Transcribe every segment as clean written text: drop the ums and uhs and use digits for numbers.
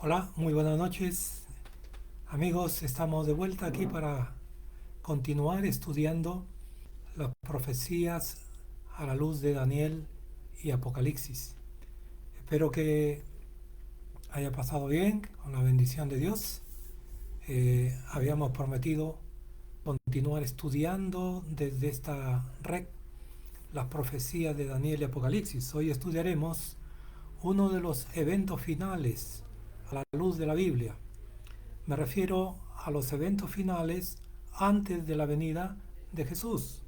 Hola, muy buenas noches. Amigos, estamos de vuelta aquí para continuar estudiando las profecías a la luz de Daniel y Apocalipsis. Espero que haya pasado bien con la bendición de Dios. Habíamos prometido continuar estudiando desde esta red las profecías de Daniel y Apocalipsis. Hoy estudiaremos uno de los eventos finales a la luz de la Biblia. Me refiero a los eventos finales antes de la venida de Jesús.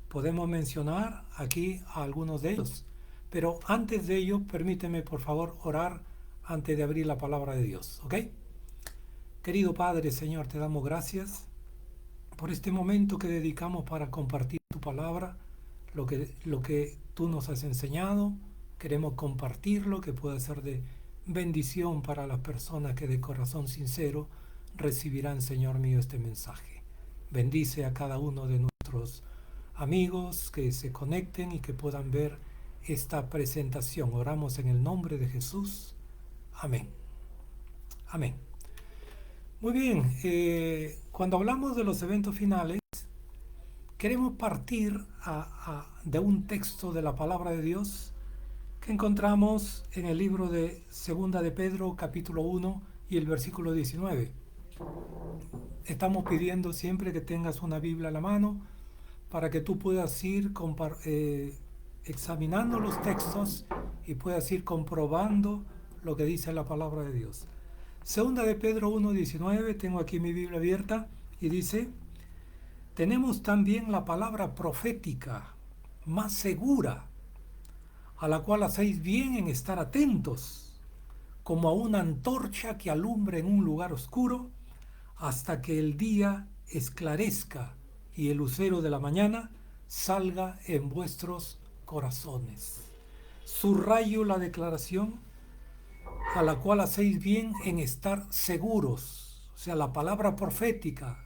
Podemos mencionar aquí a algunos de ellos, pero antes de ello, permíteme por favor orar antes de abrir la palabra de Dios, ¿ok? Querido Padre, Señor, te damos gracias por este momento que dedicamos para compartir tu palabra, lo que tú nos has enseñado. Queremos compartirlo, que pueda ser de bendición para las personas que de corazón sincero recibirán, Señor mío, este mensaje. Bendice a cada uno de nuestros amigos que se conecten y que puedan ver esta presentación. Oramos en el nombre de Jesús. Amén. Amén. Muy bien, cuando hablamos de los eventos finales, queremos partir de un texto de la palabra de Dios que encontramos en el libro de Segunda de Pedro, capítulo 1 y el versículo 19. Estamos pidiendo siempre que tengas una Biblia a la mano para que tú puedas ir examinando los textos y puedas ir comprobando lo que dice la palabra de Dios. Segunda de Pedro 1:19, tengo aquí mi Biblia abierta y dice: tenemos también la palabra profética más segura, a la cual hacéis bien en estar atentos, como a una antorcha que alumbra en un lugar oscuro, hasta que el día esclarezca y el lucero de la mañana salga en vuestros corazones. Subrayo la declaración, a la cual hacéis bien en estar seguros. O sea, la palabra profética,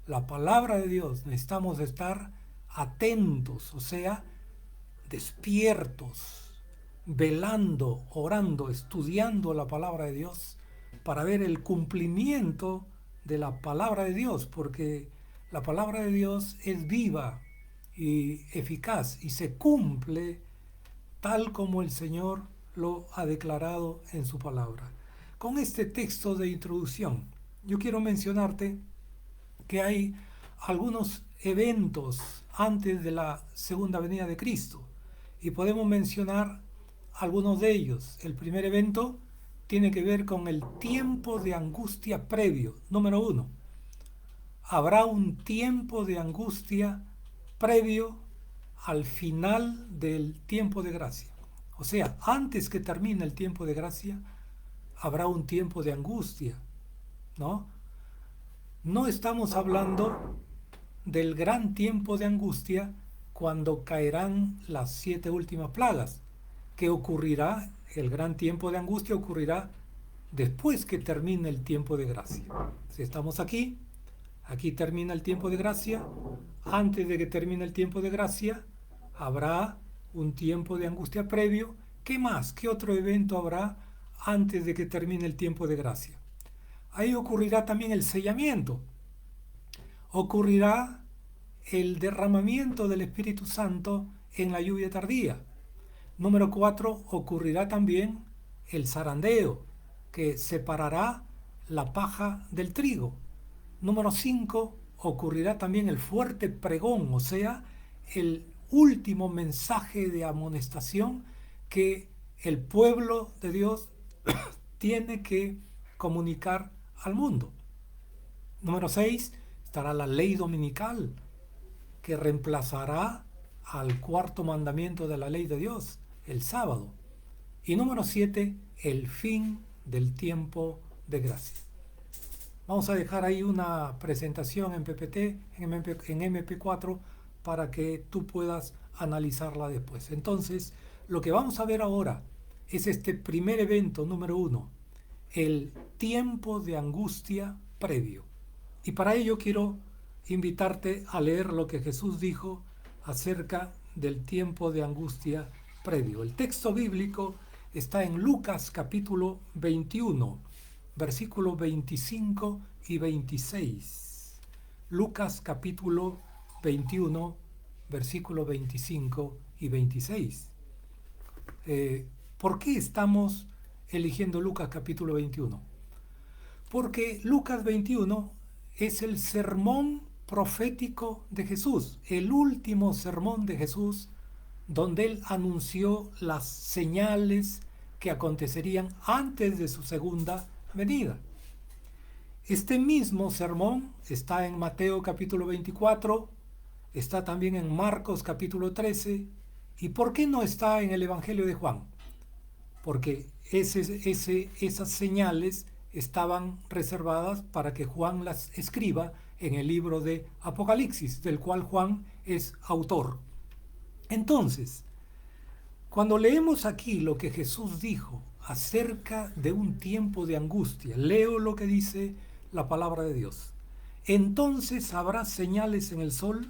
la palabra de Dios, necesitamos estar atentos, o sea, despiertos, velando, orando, estudiando la palabra de Dios para ver el cumplimiento de la palabra de Dios, porque la palabra de Dios es viva y eficaz y se cumple tal como el Señor lo ha declarado en su palabra. Con este texto de introducción, yo quiero mencionarte que hay algunos eventos antes de la segunda venida de Cristo y podemos mencionar algunos de ellos. El primer evento tiene que ver con el tiempo de angustia previo. Número uno, habrá un tiempo de angustia previo al final del tiempo de gracia. O sea, antes que termine el tiempo de gracia, habrá un tiempo de angustia, ¿no? No estamos hablando del gran tiempo de angustia cuando caerán las 7 últimas plagas, que ocurrirá, el gran tiempo de angustia ocurrirá después que termine el tiempo de gracia. Si estamos aquí, aquí termina el tiempo de gracia, antes de que termine el tiempo de gracia, habrá un tiempo de angustia previo. ¿Qué más? ¿Qué otro evento habrá antes de que termine el tiempo de gracia? Ahí ocurrirá también el sellamiento. Ocurrirá el derramamiento del Espíritu Santo en la lluvia tardía. Número 4, ocurrirá también el zarandeo, que separará la paja del trigo. Número 5, ocurrirá también el fuerte pregón, o sea, el último mensaje de amonestación que el pueblo de Dios tiene que comunicar al mundo. Número 6, estará la ley dominical, que reemplazará al cuarto mandamiento de la ley de Dios, el sábado. Y número 7, el fin del tiempo de gracia. Vamos a dejar ahí una presentación en PPT, en MP4, para que tú puedas analizarla después. Entonces, lo que vamos a ver ahora es este primer evento, número 1, el tiempo de angustia previo. Y para ello quiero invitarte a leer lo que Jesús dijo acerca del tiempo de angustia previo. El texto bíblico está en Lucas capítulo 21. versículos 25 y 26. Lucas capítulo 21, versículos 25 y 26. ¿Por qué estamos eligiendo Lucas capítulo 21? Porque Lucas 21 es el sermón profético de Jesús, el último sermón de Jesús, donde él anunció las señales que acontecerían antes de su segunda venida. Este mismo sermón está en Mateo capítulo 24, está también en Marcos capítulo 13, ¿y por qué no está en el Evangelio de Juan? Porque esas señales estaban reservadas para que Juan las escriba en el libro de Apocalipsis, del cual Juan es autor. Entonces, cuando leemos aquí lo que Jesús dijo acerca de un tiempo de angustia, leo lo que dice la palabra de Dios. Entonces habrá señales en el sol,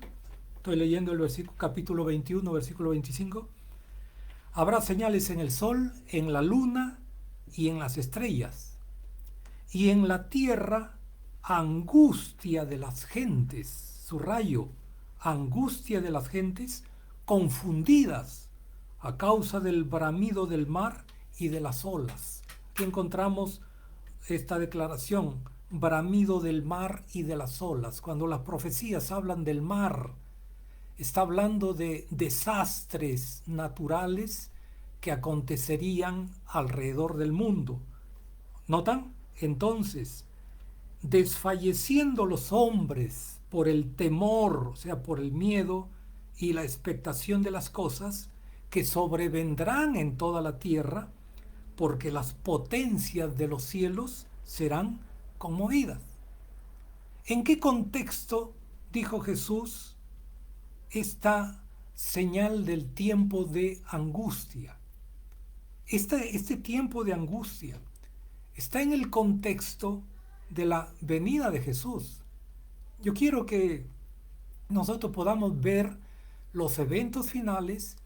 estoy leyendo el capítulo 21, versículo 25. Habrá señales en el sol, en la luna y en las estrellas, y en la tierra angustia de las gentes, subrayo, angustia de las gentes confundidas a causa del bramido del mar y de las olas. Aquí encontramos esta declaración, bramido del mar y de las olas. Cuando las profecías hablan del mar, está hablando de desastres naturales que acontecerían alrededor del mundo. ¿Notan? Entonces, desfalleciendo los hombres por el temor, o sea, por el miedo y la expectación de las cosas que sobrevendrán en toda la tierra, porque las potencias de los cielos serán conmovidas. ¿En qué contexto dijo Jesús esta señal del tiempo de angustia? Este tiempo de angustia está en el contexto de la venida de Jesús. Yo quiero que nosotros podamos ver los eventos finales,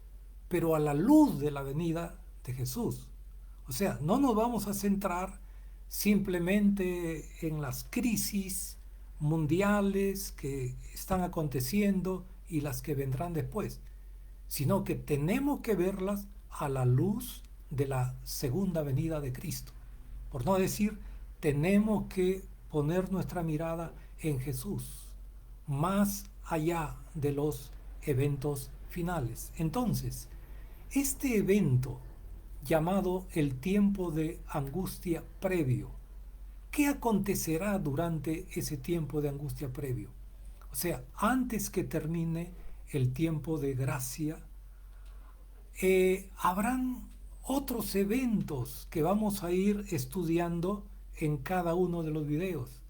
pero a la luz de la venida de Jesús. O sea, no nos vamos a centrar simplemente en las crisis mundiales que están aconteciendo y las que vendrán después, sino que tenemos que verlas a la luz de la segunda venida de Cristo. Por no decir, tenemos que poner nuestra mirada en Jesús, más allá de los eventos finales. Entonces, este evento llamado el tiempo de angustia previo, ¿qué acontecerá durante ese tiempo de angustia previo? O sea, antes que termine el tiempo de gracia, habrán otros eventos que vamos a ir estudiando en cada uno de los videos.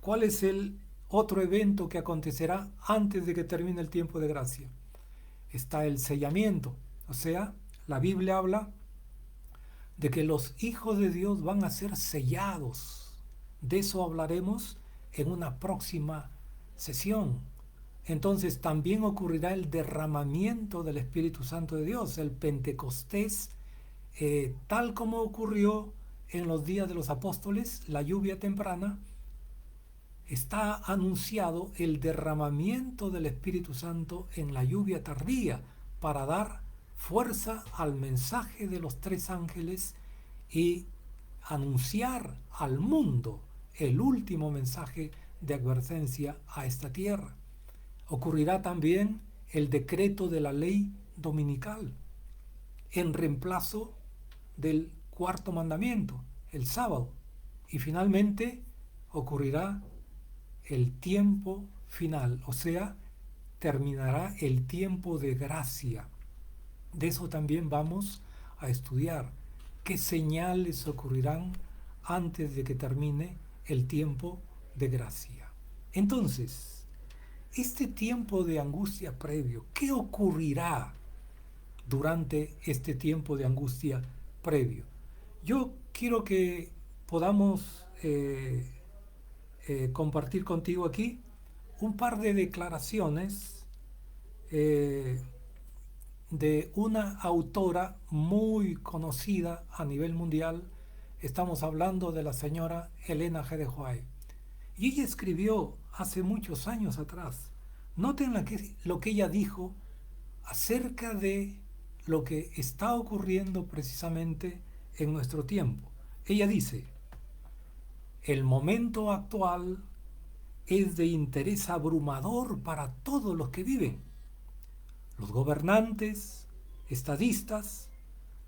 ¿Cuál es el otro evento que acontecerá antes de que termine el tiempo de gracia? Está el sellamiento, o sea, la Biblia habla de que los hijos de Dios van a ser sellados. De eso hablaremos en una próxima sesión. Entonces también ocurrirá el derramamiento del Espíritu Santo de Dios, el Pentecostés, tal como ocurrió en los días de los apóstoles, la lluvia temprana. Está anunciado el derramamiento del Espíritu Santo en la lluvia tardía para dar fuerza al mensaje de los tres ángeles y anunciar al mundo el último mensaje de advertencia a esta tierra. Ocurrirá también el decreto de la ley dominical en reemplazo del cuarto mandamiento, el sábado. Y finalmente ocurrirá el tiempo final, o sea, terminará el tiempo de gracia. De eso también vamos a estudiar. ¿Qué señales ocurrirán antes de que termine el tiempo de gracia? Entonces, este tiempo de angustia previo, ¿qué ocurrirá durante este tiempo de angustia previo? Yo quiero que podamos compartir contigo aquí un par de declaraciones de una autora muy conocida a nivel mundial Estamos hablando de la señora Elena G. de White. Y ella escribió hace muchos años atrás. Noten lo que ella dijo acerca de lo que está ocurriendo precisamente en nuestro tiempo. Ella dice: el momento actual es de interés abrumador para todos los que viven. Los gobernantes, estadistas,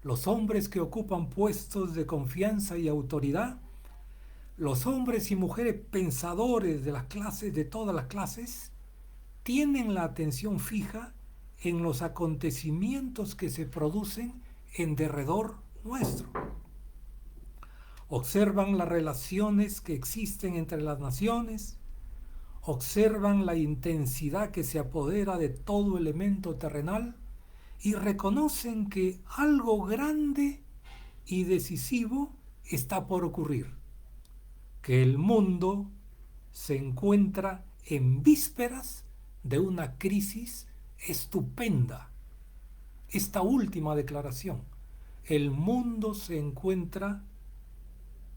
los hombres que ocupan puestos de confianza y autoridad, los hombres y mujeres pensadores de las clases, de todas las clases, tienen la atención fija en los acontecimientos que se producen en derredor nuestro. Observan las relaciones que existen entre las naciones, observan la intensidad que se apodera de todo elemento terrenal y reconocen que algo grande y decisivo está por ocurrir, que el mundo se encuentra en vísperas de una crisis estupenda. Esta última declaración: el mundo se encuentra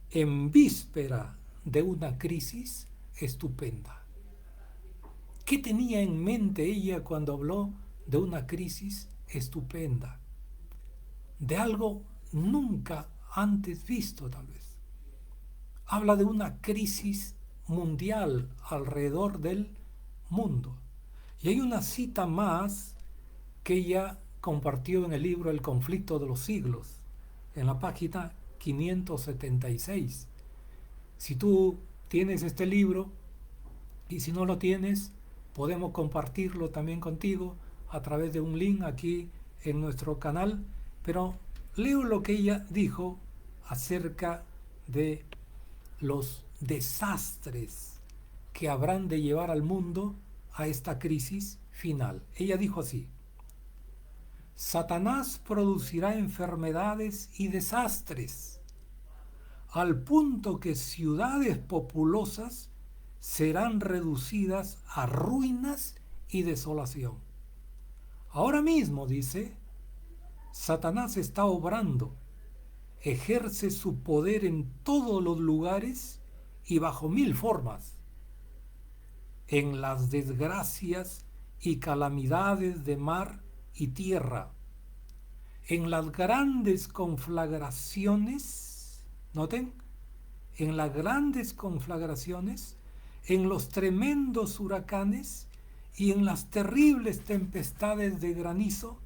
en víspera de una crisis estupenda. ¿Qué tenía en mente ella cuando habló de una crisis estupenda? De algo nunca antes visto, tal vez. Habla de una crisis mundial alrededor del mundo. Y hay una cita más que ella compartió en el libro El conflicto de los siglos, en la página 576. Si tú tienes este libro, y si no lo tienes, podemos compartirlo también contigo a través de un link aquí en nuestro canal, pero leo lo que ella dijo acerca de los desastres que habrán de llevar al mundo a esta crisis final. Ella dijo así: Satanás producirá enfermedades y desastres, al punto que ciudades populosas serán reducidas a ruinas y desolación. Ahora mismo, dice, Satanás está obrando, ejerce su poder en todos los lugares y bajo mil formas, en las desgracias y calamidades de mar y tierra, en las grandes conflagraciones, noten, en las grandes conflagraciones, en los tremendos huracanes y en las terribles tempestades de granizo,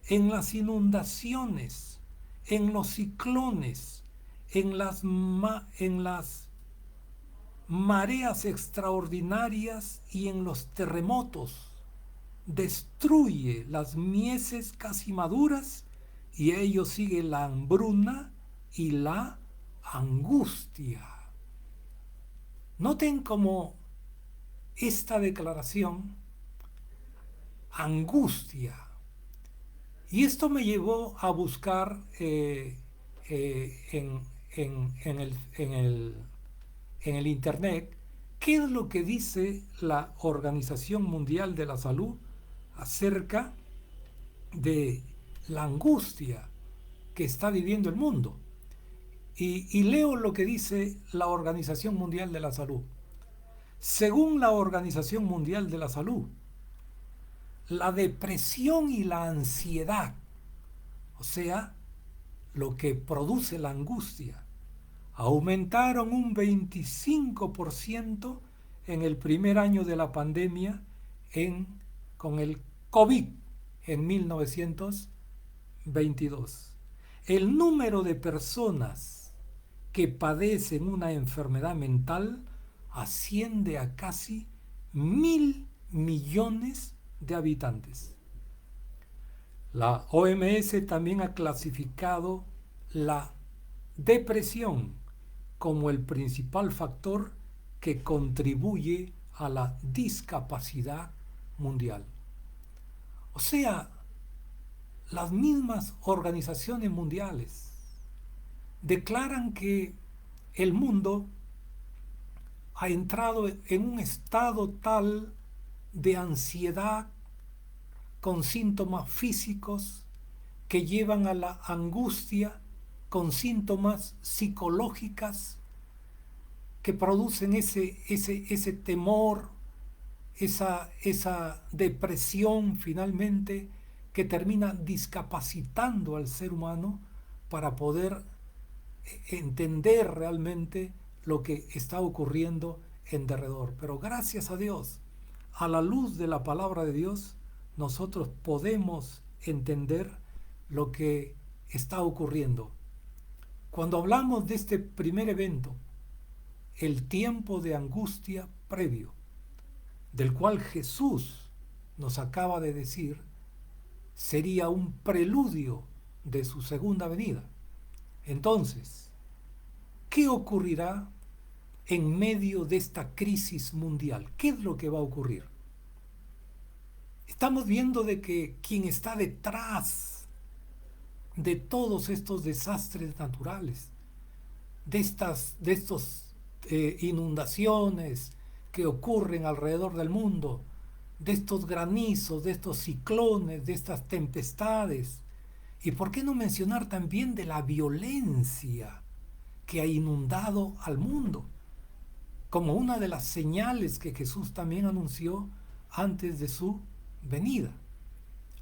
en las inundaciones, en los ciclones, en las mareas extraordinarias y en los terremotos. Destruye las mieses casi maduras y a ello sigue la hambruna y la angustia. Noten cómo esta declaración, angustia, y esto me llevó a buscar en el internet qué es lo que dice la Organización Mundial de la Salud acerca de la angustia que está viviendo el mundo. Y leo lo que dice la Organización Mundial de la Salud. Según la Organización Mundial de la Salud, la depresión y la ansiedad, o sea, lo que produce la angustia, aumentaron un 25% en el primer año de la pandemia con el COVID en 1922. El número de personas que padecen una enfermedad mental asciende a casi 1.000 millones de habitantes. La OMS también ha clasificado la depresión como el principal factor que contribuye a la discapacidad mundial. O sea, las mismas organizaciones mundiales declaran que el mundo ha entrado en un estado tal de ansiedad con síntomas físicos que llevan a la angustia con síntomas psicológicas que producen ese temor, esa depresión finalmente, que termina discapacitando al ser humano para poder entender realmente lo que está ocurriendo en derredor. Pero gracias a Dios, a la luz de la palabra de Dios, nosotros podemos entender lo que está ocurriendo. Cuando hablamos de este primer evento, el tiempo de angustia previo, del cual Jesús nos acaba de decir, sería un preludio de su segunda venida. Entonces, ¿qué ocurrirá en medio de esta crisis mundial? ¿Qué es lo que va a ocurrir? Estamos viendo de que quien está detrás de todos estos desastres naturales, de estos inundaciones que ocurren alrededor del mundo, de estos granizos, de estos ciclones, de estas tempestades, y por qué no mencionar también de la violencia que ha inundado al mundo, como una de las señales que Jesús también anunció antes de su venida.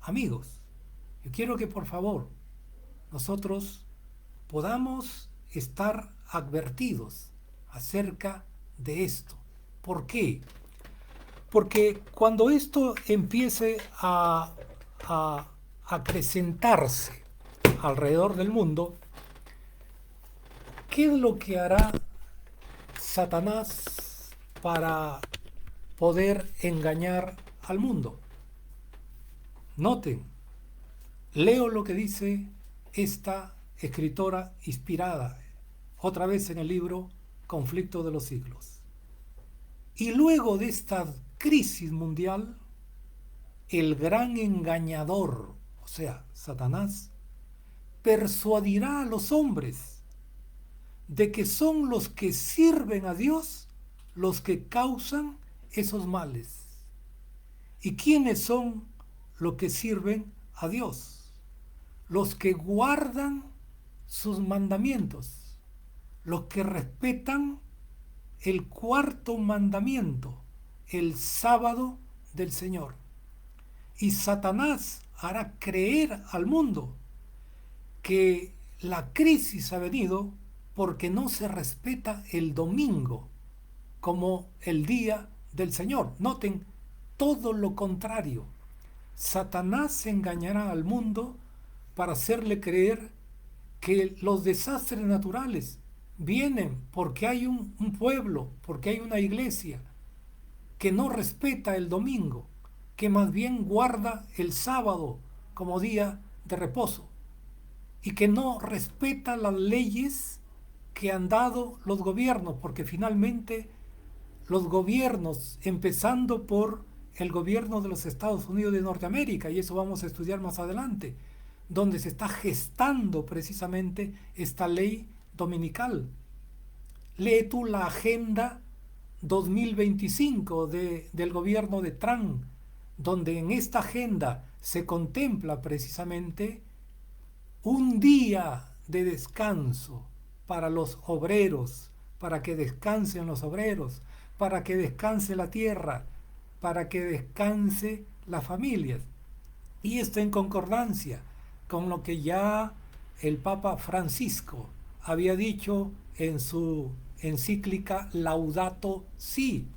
Amigos, yo quiero que por favor nosotros podamos estar advertidos acerca de esto. ¿Por qué? Porque cuando esto empiece a acrecentarse alrededor del mundo, ¿qué es lo que hará Satanás para poder engañar al mundo? Noten, leo lo que dice esta escritora inspirada, otra vez en el libro Conflicto de los Siglos. Y luego de esta crisis mundial, el gran engañador, o sea, Satanás, persuadirá a los hombres de que son los que sirven a Dios los que causan esos males. ¿Y quiénes son los que sirven a Dios? Los que guardan sus mandamientos, los que respetan el cuarto mandamiento, el sábado del Señor. Y Satanás hará creer al mundo que la crisis ha venido porque no se respeta el domingo como el día del Señor. Noten, todo lo contrario. Satanás engañará al mundo para hacerle creer que los desastres naturales vienen porque hay un pueblo, porque hay una iglesia que no respeta el domingo, que más bien guarda el sábado como día de reposo y que no respeta las leyes que han dado los gobiernos, porque finalmente los gobiernos, empezando por el gobierno de los Estados Unidos de Norteamérica, y eso vamos a estudiar más adelante, donde se está gestando precisamente esta ley dominical. Lee tú la agenda 2025 del gobierno de Trump, donde en esta agenda se contempla precisamente un día de descanso para los obreros, para que descansen los obreros, para que descanse la tierra, para que descanse las familias. Y esto en concordancia con lo que ya el Papa Francisco había dicho en su encíclica Laudato Si,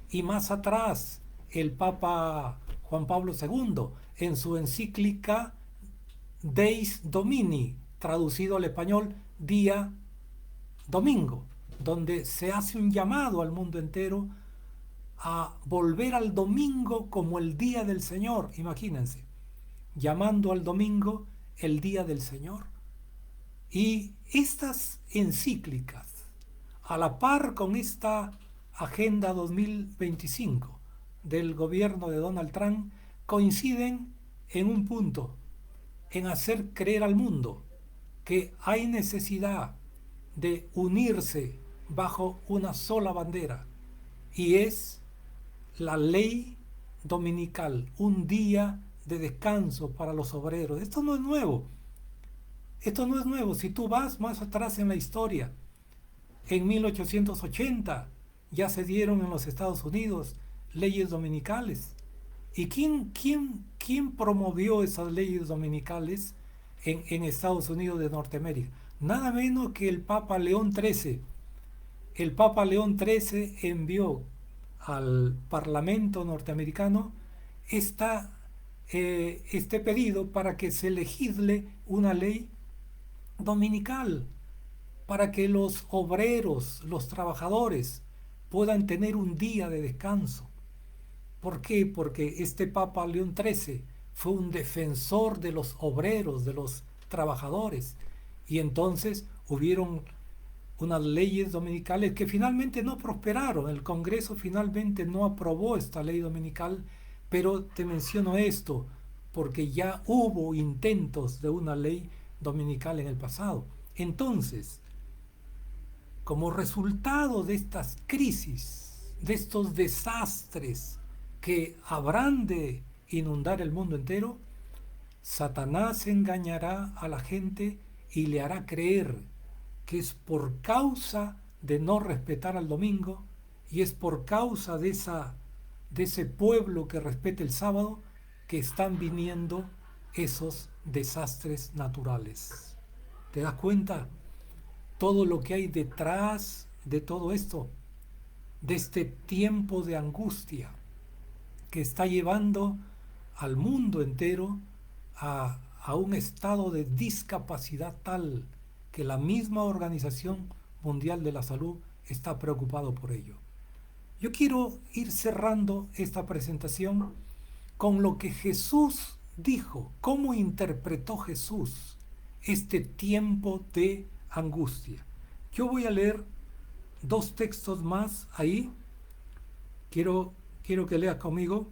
y más atrás el Papa Juan Pablo II en su encíclica Deis Domini, traducido al español Día Domingo, donde se hace un llamado al mundo entero a volver al domingo como el día del Señor. Imagínense, llamando al domingo el día del Señor. Y estas encíclicas, a la par con esta Agenda 2025 del gobierno de Donald Trump, coinciden en un punto, en hacer creer al mundo que hay necesidad de unirse bajo una sola bandera, y es la ley dominical, un día de descanso para los obreros. Esto no es nuevo. Esto no es nuevo. Si tú vas más atrás en la historia, en 1880 ya se dieron en los Estados Unidos leyes dominicales. ¿Y quién promovió esas leyes dominicales en Estados Unidos de Norteamérica? Nada menos que el Papa León XIII. El Papa León XIII envió al Parlamento norteamericano este pedido para que se legisle una ley dominical, para que los obreros, los trabajadores, puedan tener un día de descanso. ¿Por qué? Porque este Papa León XIII fue un defensor de los obreros, de los trabajadores. Y entonces hubieron unas leyes dominicales que finalmente no prosperaron. El Congreso finalmente no aprobó esta ley dominical, pero te menciono esto porque ya hubo intentos de una ley dominical en el pasado. Entonces, como resultado de estas crisis, de estos desastres que habrán de inundar el mundo entero, Satanás engañará a la gente y le hará creer que es por causa de no respetar al domingo y es por causa de ese pueblo que respeta el sábado que están viniendo esos desastres naturales. ¿Te das cuenta? Todo lo que hay detrás de todo esto, de este tiempo de angustia que está llevando al mundo entero a un estado de discapacidad tal que la misma Organización Mundial de la Salud está preocupado por ello. Yo quiero ir cerrando esta presentación con lo que Jesús dijo, cómo interpretó Jesús este tiempo de angustia. Yo voy a leer dos textos más ahí. Quiero que leas conmigo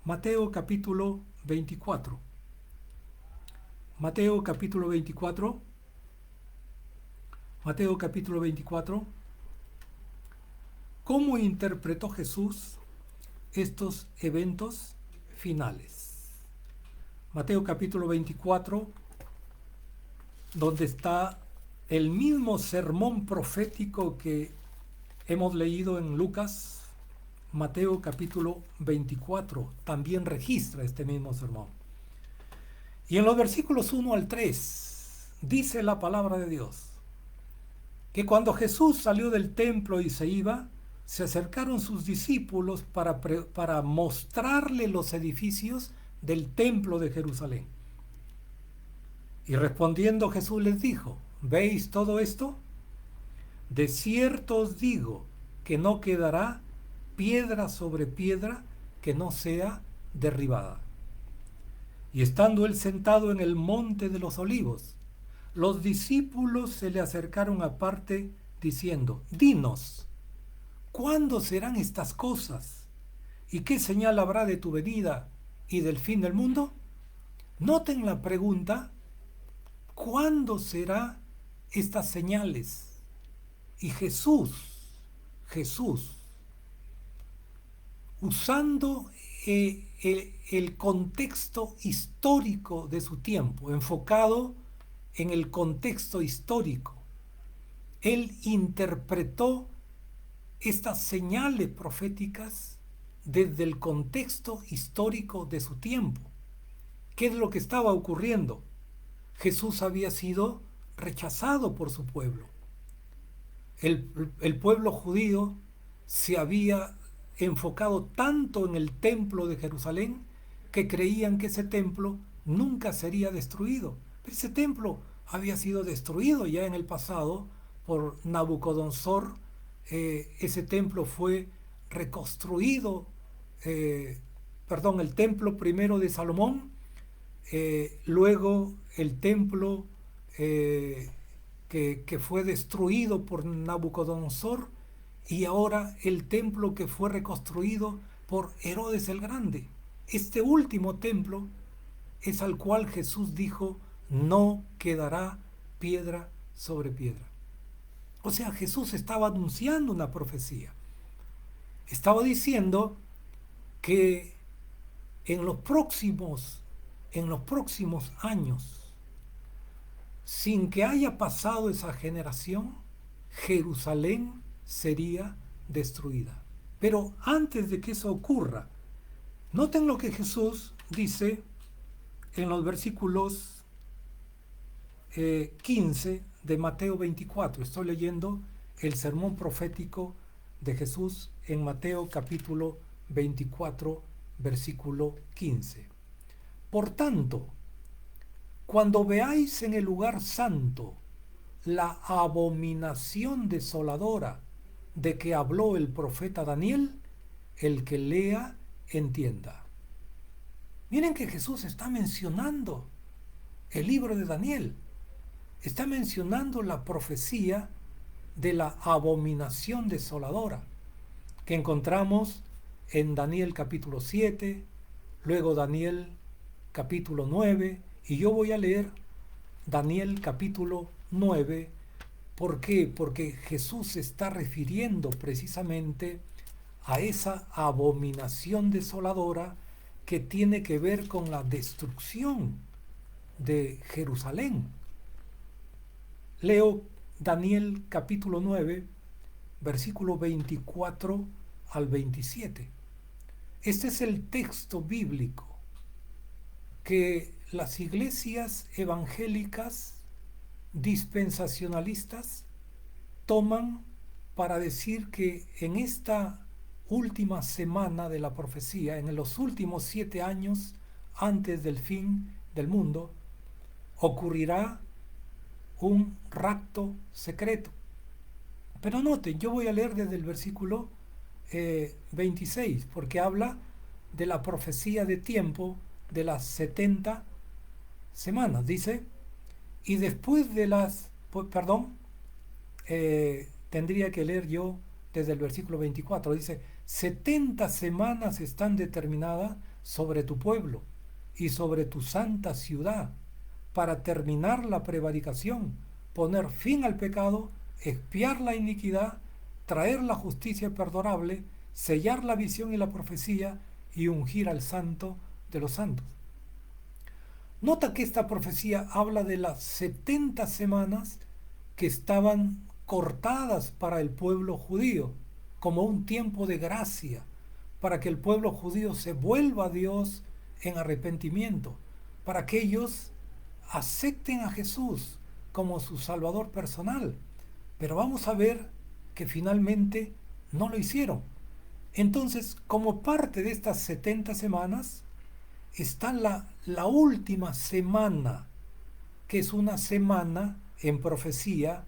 Mateo capítulo 24. Mateo capítulo 24. Mateo capítulo 24. ¿Cómo interpretó Jesús estos eventos finales? Mateo capítulo 24, donde está el mismo sermón profético que hemos leído en Lucas. Mateo capítulo 24 también registra este mismo sermón. Y en los versículos 1 al 3 dice la palabra de Dios que cuando Jesús salió del templo y se iba, se acercaron sus discípulos para mostrarle los edificios del templo de Jerusalén. Y respondiendo Jesús les dijo: ¿veis todo esto? De cierto os digo que no quedará piedra sobre piedra que no sea derribada. Y estando él sentado en el monte de los olivos, los discípulos se le acercaron aparte diciendo: dinos, ¿cuándo serán estas cosas? ¿Y qué señal habrá de tu venida y del fin del mundo? Noten la pregunta: ¿cuándo serán estas señales? Y Jesús, usando el contexto histórico de su tiempo, enfocado en el contexto histórico, él interpretó estas señales proféticas desde el contexto histórico de su tiempo. ¿Qué es lo que estaba ocurriendo? Jesús había sido rechazado por su pueblo. El pueblo judío se había enfocado tanto en el templo de Jerusalén que creían que ese templo nunca sería destruido. Pero ese templo había sido destruido ya en el pasado por Nabucodonosor. Ese templo fue reconstruido, el templo primero de Salomón, luego el templo que fue destruido por Nabucodonosor, y ahora el templo que fue reconstruido por Herodes el Grande. Este último templo es al cual Jesús dijo: no quedará piedra sobre piedra. O sea, Jesús estaba anunciando una profecía. Estaba diciendo que en los próximos años sin que haya pasado esa generación, Jerusalén sería destruida. Pero antes de que eso ocurra, noten lo que Jesús dice en los versículos 15 de Mateo 24. Estoy leyendo el sermón profético de Jesús en Mateo capítulo 24, versículo 15. Por tanto, cuando veáis en el lugar santo la abominación desoladora de que habló el profeta Daniel, el que lea, entienda. Miren que Jesús está mencionando el libro de Daniel. Está mencionando la profecía de la abominación desoladora que encontramos en Daniel capítulo 7, luego Daniel capítulo 9, y yo voy a leer Daniel capítulo 9. ¿Por qué? Porque Jesús se está refiriendo precisamente a esa abominación desoladora que tiene que ver con la destrucción de Jerusalén. Leo Daniel capítulo 9, versículo 24 al 27. Este es el texto bíblico que las iglesias evangélicas dispensacionalistas toman para decir que en esta última semana de la profecía, en los últimos 7 años antes del fin del mundo, ocurrirá un rapto secreto. Pero noten, yo voy a leer desde el versículo 26, porque habla de la profecía de tiempo de las 70 semanas. Dice, y después de las, tendría que leer yo desde el versículo 24, dice, 70 semanas están determinadas sobre tu pueblo y sobre tu santa ciudad, para terminar la prevaricación, poner fin al pecado, expiar la iniquidad, traer la justicia perdurable, sellar la visión y la profecía y ungir al santo de los santos. Nota que esta profecía habla de las 70 semanas que estaban cortadas para el pueblo judío, como un tiempo de gracia, para que el pueblo judío se vuelva a Dios en arrepentimiento, para que ellos acepten a Jesús como su Salvador personal. Pero vamos a ver que finalmente no lo hicieron. Entonces, como parte de estas 70 semanas, está la última semana, que es una semana en profecía.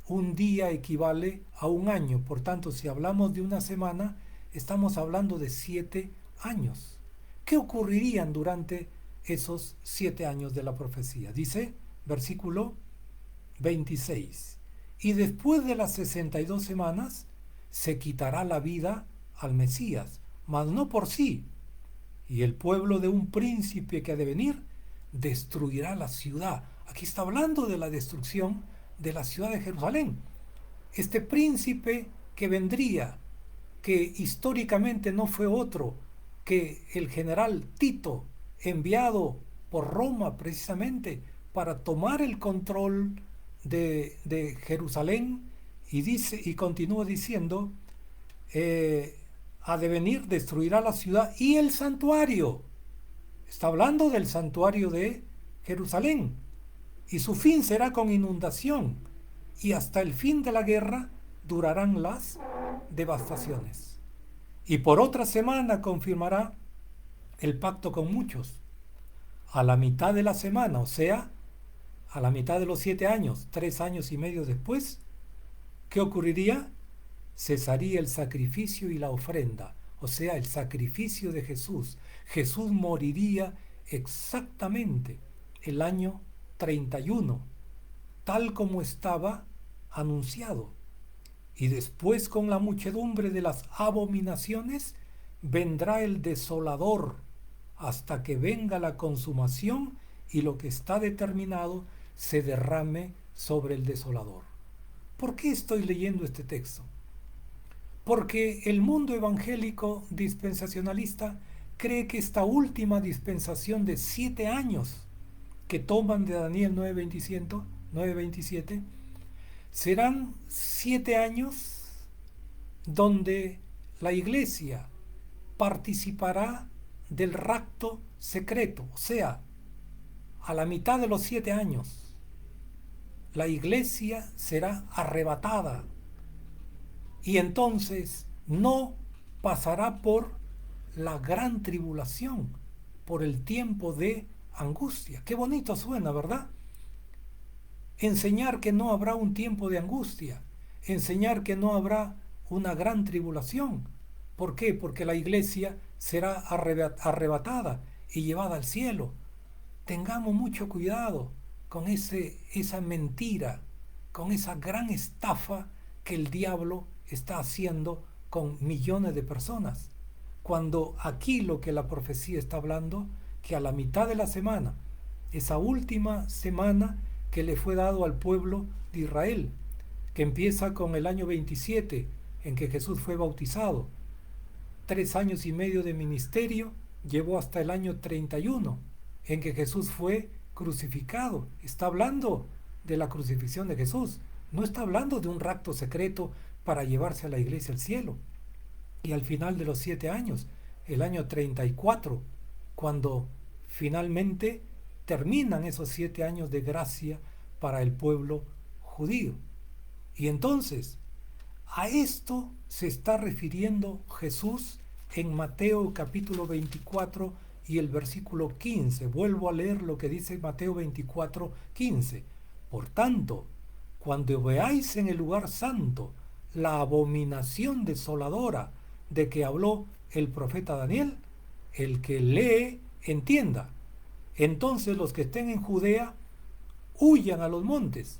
Un día equivale a un año. Por tanto, si hablamos de una semana, estamos hablando de 7 años. ¿Qué ocurrirían durante esos 7 años de la profecía? Dice, versículo 26. Y después de las 62 semanas, se quitará la vida al Mesías, mas no por sí. Y el pueblo de un príncipe que ha de venir destruirá la ciudad. Aquí está hablando de la destrucción de la ciudad de Jerusalén. Este príncipe que vendría, que históricamente no fue otro que el general Tito, enviado por Roma precisamente para tomar el control de Jerusalén, y dice, y continúa diciendo, ha de venir, destruirá la ciudad y el santuario. Está hablando del santuario de Jerusalén. Y su fin será con inundación, y hasta el fin de la guerra durarán las devastaciones. Y por otra semana confirmará el pacto con muchos. A la mitad de la semana, o sea, a la mitad de los 7 años, 3 años y medio después, ¿qué ocurriría? Cesaría el sacrificio y la ofrenda, o sea, el sacrificio de Jesús. Jesús moriría exactamente el año 31, tal como estaba anunciado. Y después, con la muchedumbre de las abominaciones, vendrá el desolador, hasta que venga la consumación y lo que está determinado se derrame sobre el desolador. ¿Por qué estoy leyendo este texto? Porque el mundo evangélico dispensacionalista cree que esta última dispensación de 7 años que toman de Daniel 9:27, serán 7 años donde la iglesia participará del rapto secreto. O sea, a la mitad de los 7 años, la iglesia será arrebatada y entonces no pasará por la gran tribulación, por el tiempo de angustia. Qué bonito suena, ¿verdad? Enseñar que no habrá un tiempo de angustia, enseñar que no habrá una gran tribulación. ¿Por qué? Porque la iglesia será arrebatada y llevada al cielo. Tengamos mucho cuidado con esa mentira, con esa gran estafa que el diablo está haciendo con millones de personas. Cuando aquí lo que la profecía está hablando, que a la mitad de la semana, esa última semana que le fue dado al pueblo de Israel, que empieza con el año 27 en que Jesús fue bautizado, 3 años y medio de ministerio, llevó hasta el año 31 en que Jesús fue crucificado. Está hablando de la crucifixión de Jesús, no está hablando de un rapto secreto para llevarse a la iglesia al cielo. Y al final de los 7 años, el año 34, cuando finalmente terminan esos 7 años de gracia para el pueblo judío. Y entonces, a esto se está refiriendo Jesús en Mateo capítulo 24 y el versículo 15. Vuelvo a leer lo que dice Mateo 24, 15. Por tanto, cuando veáis en el lugar santo la abominación desoladora de que habló el profeta Daniel, el que lee, entienda. Entonces los que estén en Judea, huyan a los montes.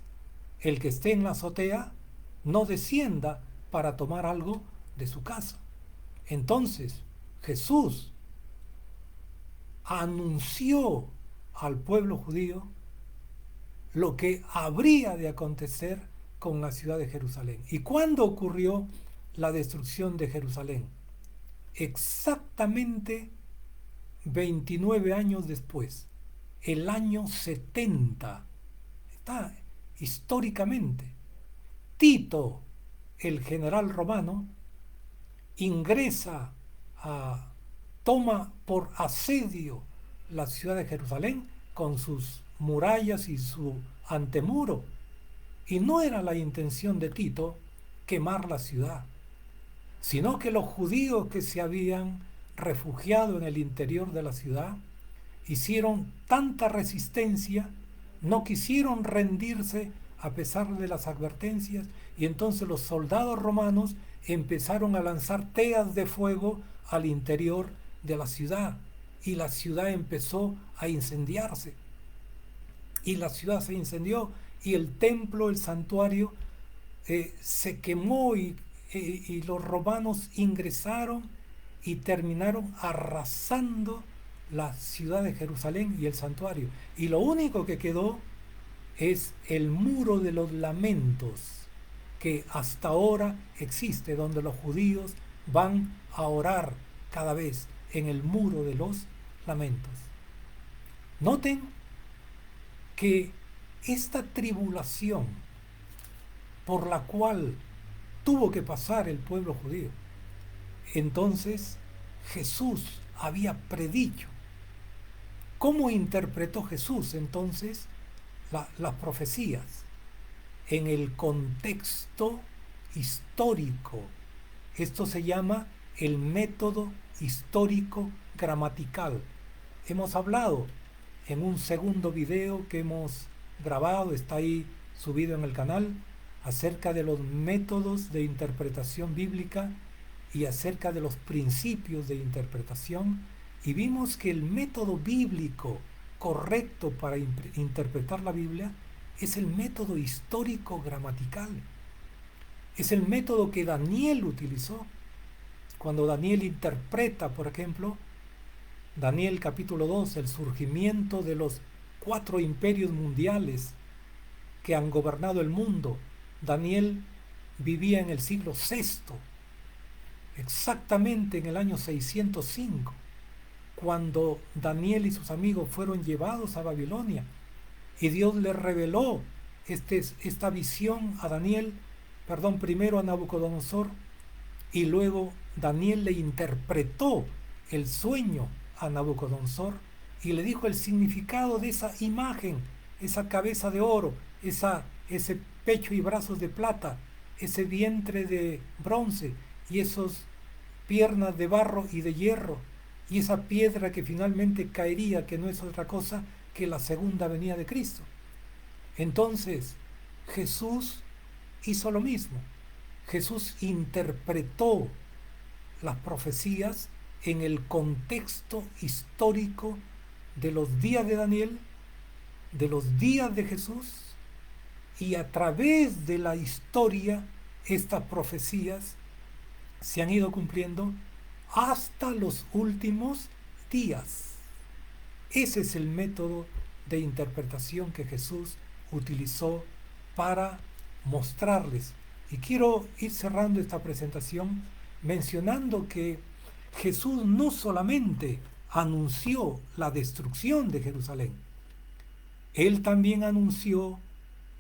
El que esté en la azotea, no descienda para tomar algo de su casa. Entonces Jesús anunció al pueblo judío lo que habría de acontecer con la ciudad de Jerusalén. ¿Y cuándo ocurrió la destrucción de Jerusalén? Exactamente 29 años después, el año 70. Está históricamente. Tito, el general romano, ingresa toma por asedio la ciudad de Jerusalén con sus murallas y su antemuro. Y no era la intención de Tito quemar la ciudad, sino que los judíos que se habían refugiado en el interior de la ciudad hicieron tanta resistencia, no quisieron rendirse a pesar de las advertencias, y entonces los soldados romanos empezaron a lanzar teas de fuego al interior de la ciudad, y la ciudad empezó a incendiarse. Y la ciudad se incendió, y el templo, el santuario, se quemó, y los romanos ingresaron y terminaron arrasando la ciudad de Jerusalén y el santuario. Y lo único que quedó es el muro de los lamentos, que hasta ahora existe, donde los judíos van a orar cada vez en el muro de los lamentos. Noten que esta tribulación por la cual tuvo que pasar el pueblo judío, entonces Jesús había predicho. ¿Cómo interpretó Jesús entonces las profecías? En el contexto histórico. Esto se llama el método histórico gramatical. Hemos hablado en un segundo video que hemos grabado, está ahí subido en el canal, acerca de los métodos de interpretación bíblica y acerca de los principios de interpretación, y vimos que el método bíblico correcto para interpretar la Biblia es el método histórico gramatical. Es el método que Daniel utilizó. Cuando Daniel interpreta, por ejemplo, Daniel capítulo 2, el surgimiento de los 4 imperios mundiales que han gobernado el mundo. Daniel vivía en el siglo VI, exactamente en el año 605, cuando Daniel y sus amigos fueron llevados a Babilonia. Y Dios le reveló esta visión a Daniel, primero a Nabucodonosor, y luego Daniel le interpretó el sueño a Nabucodonosor y le dijo el significado de esa imagen, esa cabeza de oro, ese pecho y brazos de plata, ese vientre de bronce y esas piernas de barro y de hierro y esa piedra que finalmente caería, que no es otra cosa que la segunda venida de Cristo. Entonces, Jesús hizo lo mismo. Jesús interpretó las profecías en el contexto histórico de los días de Daniel, de los días de Jesús, y a través de la historia estas profecías se han ido cumpliendo hasta los últimos días. Ese es el método de interpretación que Jesús utilizó para mostrarles. Y quiero ir cerrando esta presentación mencionando que Jesús no solamente anunció la destrucción de Jerusalén, Él también anunció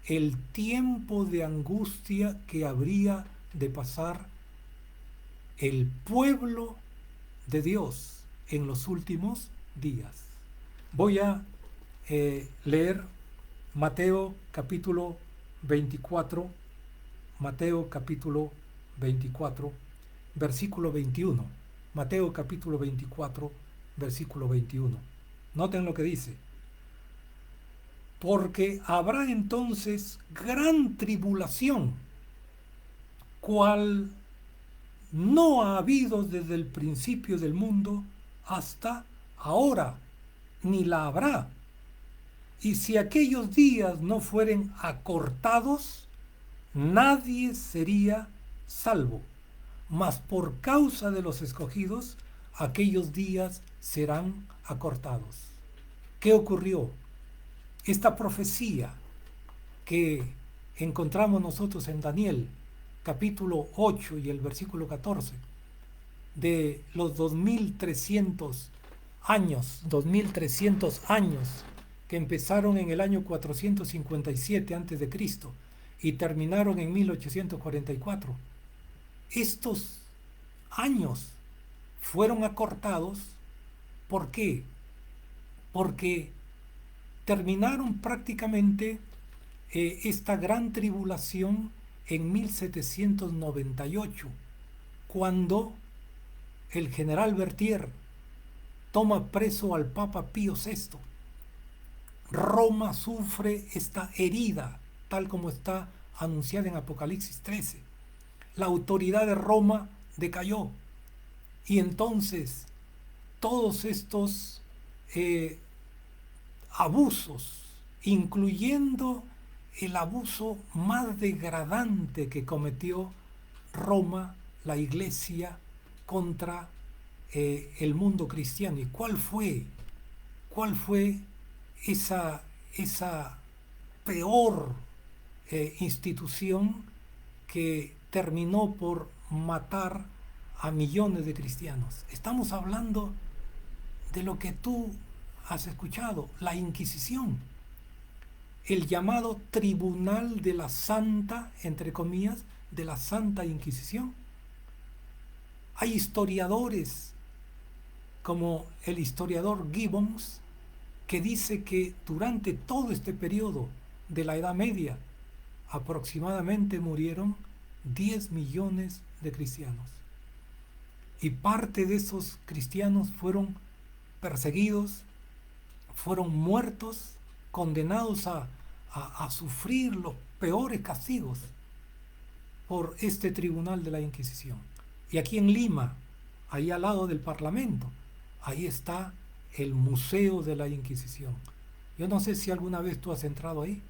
el tiempo de angustia que habría de pasar el pueblo de Dios en los últimos días. Voy a leer Mateo capítulo 24, Mateo capítulo 24, versículo 21. Mateo capítulo 24, versículo 21. Noten lo que dice. Porque habrá entonces gran tribulación, cual no ha habido desde el principio del mundo hasta ahora, ni la habrá. Y si aquellos días no fueren acortados, nadie sería salvo. Mas por causa de los escogidos, aquellos días serán acortados. ¿Qué ocurrió? Esta profecía que encontramos nosotros en Daniel, capítulo 8 y el versículo 14, de los 2300 años que empezaron en el año 457 a.C. y terminaron en 1844. Estos años fueron acortados. ¿Por qué? Porque terminaron prácticamente esta gran tribulación en 1798, cuando el general Berthier toma preso al Papa Pío VI. Roma sufre esta herida, tal como está anunciada en Apocalipsis 13. La autoridad de Roma decayó. Y entonces todos estos abusos, incluyendo el abuso más degradante que cometió Roma, la Iglesia, contra el mundo cristiano. ¿Y cuál fue esa peor institución que terminó por matar a millones de cristianos? Estamos hablando de lo que tú has escuchado, la Inquisición, el llamado Tribunal de la Santa, entre comillas, de la Santa Inquisición. Hay historiadores como el historiador Gibbons, que dice que durante todo este periodo de la Edad Media aproximadamente murieron 10 millones de cristianos. Y parte de esos cristianos fueron perseguidos, fueron muertos, condenados a sufrir los peores castigos por este tribunal de la Inquisición. Y aquí en Lima, ahí al lado del Parlamento, ahí está el Museo de la Inquisición. Yo no sé si alguna vez tú has entrado ahí.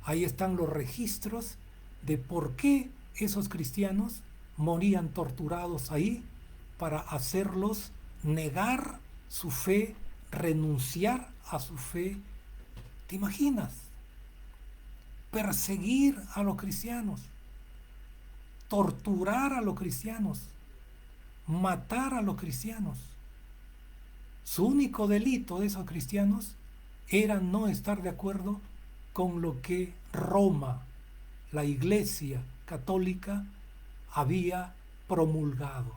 Ahí están los registros de por qué esos cristianos morían torturados ahí, para hacerlos negar su fe, renunciar a su fe. ¿Te imaginas? Perseguir a los cristianos, torturar a los cristianos, matar a los cristianos. Su único delito de esos cristianos era no estar de acuerdo con lo que Roma, la Iglesia católica, había promulgado.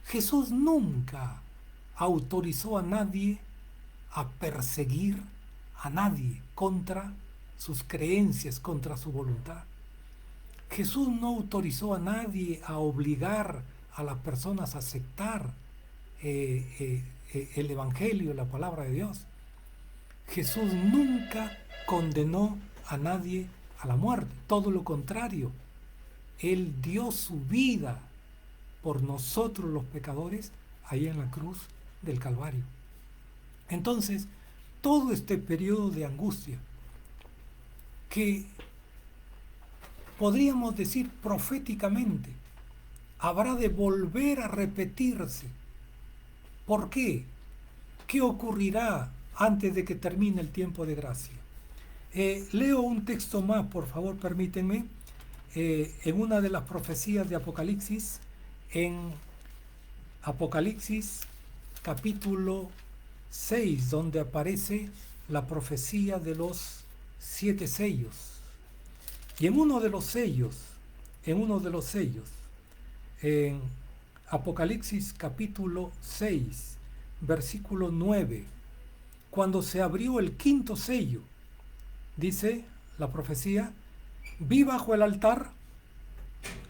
Jesús nunca autorizó a nadie a perseguir a nadie contra sus creencias, contra su voluntad. Jesús no autorizó a nadie a obligar a las personas a aceptar el Evangelio, la palabra de Dios. Jesús nunca condenó a nadie a la muerte, todo lo contrario. Él dio su vida por nosotros los pecadores ahí en la cruz del Calvario. Entonces, todo este periodo de angustia, que podríamos decir proféticamente, habrá de volver a repetirse. ¿Por qué? ¿Qué ocurrirá antes de que termine el tiempo de gracia? Leo un texto más, por favor, permítanme, en una de las profecías de Apocalipsis, en Apocalipsis capítulo 6, donde aparece la profecía de los 7 sellos. Y en uno de los sellos, en Apocalipsis capítulo 6, versículo 9, cuando se abrió el 5.º sello, dice la profecía: vi bajo el altar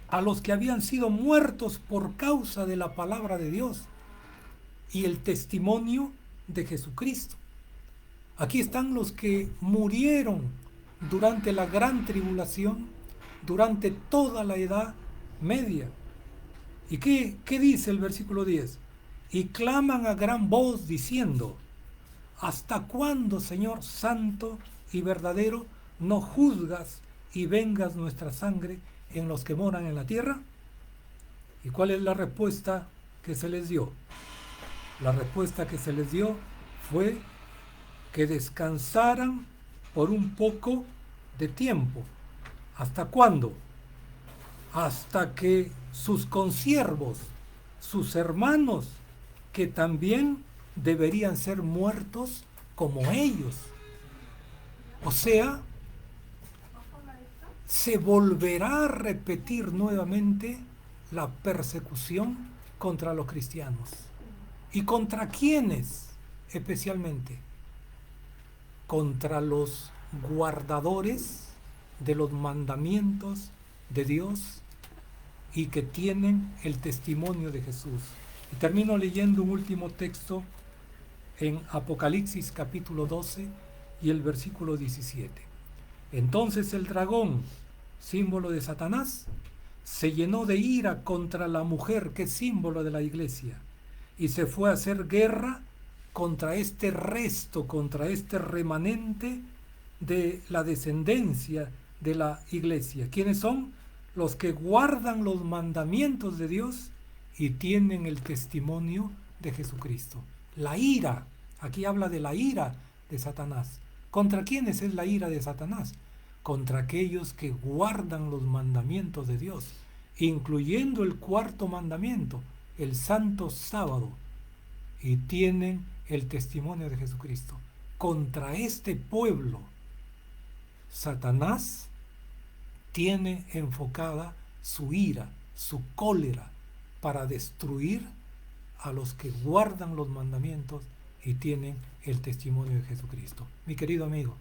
a los que habían sido muertos por causa de la palabra de Dios y el testimonio de Jesucristo. Aquí están los que murieron durante la gran tribulación, durante toda la Edad Media. ¿Y qué dice el versículo 10? Y claman a gran voz diciendo: ¿hasta cuándo, Señor santo y verdadero, no juzgas y vengas nuestra sangre en los que moran en la tierra? ¿Y cuál es la respuesta que se les dio? La respuesta que se les dio fue que descansaran por un poco de tiempo. ¿Hasta cuándo? Hasta que sus consiervos, sus hermanos, que también deberían ser muertos como ellos. O sea, se volverá a repetir nuevamente la persecución contra los cristianos. ¿Y contra quiénes especialmente? Contra los guardadores de los mandamientos de Dios y que tienen el testimonio de Jesús. Y termino leyendo un último texto en Apocalipsis capítulo 12 y el versículo 17. Entonces el dragón, símbolo de Satanás, se llenó de ira contra la mujer, que es símbolo de la iglesia, y se fue a hacer guerra contra este resto, contra este remanente de la descendencia de la iglesia. ¿Quiénes son? Los que guardan los mandamientos de Dios y tienen el testimonio de Jesucristo. La ira, aquí habla de la ira de Satanás. ¿Contra quiénes es la ira de Satanás? Contra aquellos que guardan los mandamientos de Dios, incluyendo el 4.º mandamiento, el santo sábado, y tienen el testimonio de Jesucristo. Contra este pueblo, Satanás tiene enfocada su ira, su cólera, para destruir a los que guardan los mandamientos y tienen el testimonio de Jesucristo. Mi querido amigo,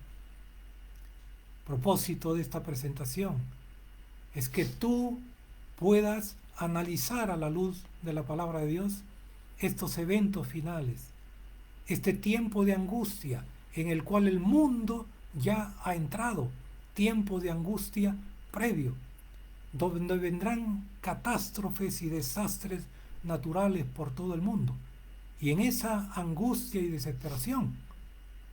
propósito de esta presentación es que tú puedas analizar a la luz de la palabra de Dios estos eventos finales, este tiempo de angustia en el cual el mundo ya ha entrado, tiempo de angustia previo, donde vendrán catástrofes y desastres naturales por todo el mundo. Y en esa angustia y desesperación,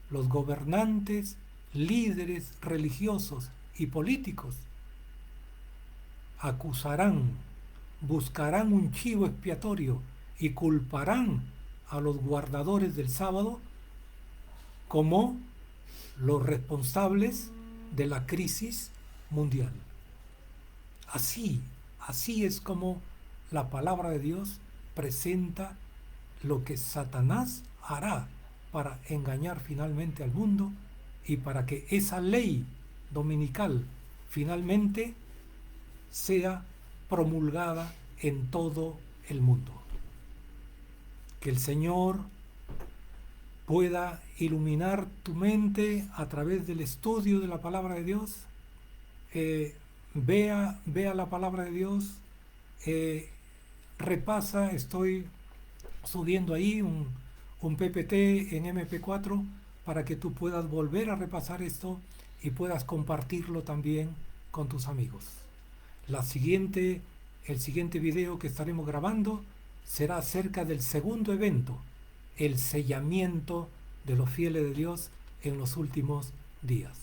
los gobernantes, líderes religiosos y políticos acusarán, buscarán un chivo expiatorio y culparán a los guardadores del sábado como los responsables de la crisis mundial. Así es como la palabra de Dios presenta lo que Satanás hará para engañar finalmente al mundo y para que esa ley dominical finalmente sea promulgada en todo el mundo. Que el Señor pueda iluminar tu mente a través del estudio de la palabra de Dios. Vea la palabra de Dios, repasa. Estoy subiendo ahí un PPT en MP4 para que tú puedas volver a repasar esto y puedas compartirlo también con tus amigos. El siguiente video que estaremos grabando será acerca del segundo evento, el sellamiento de los fieles de Dios en los últimos días.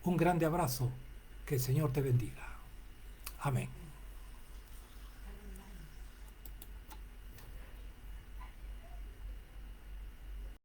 Un grande abrazo, que el Señor te bendiga. Amén.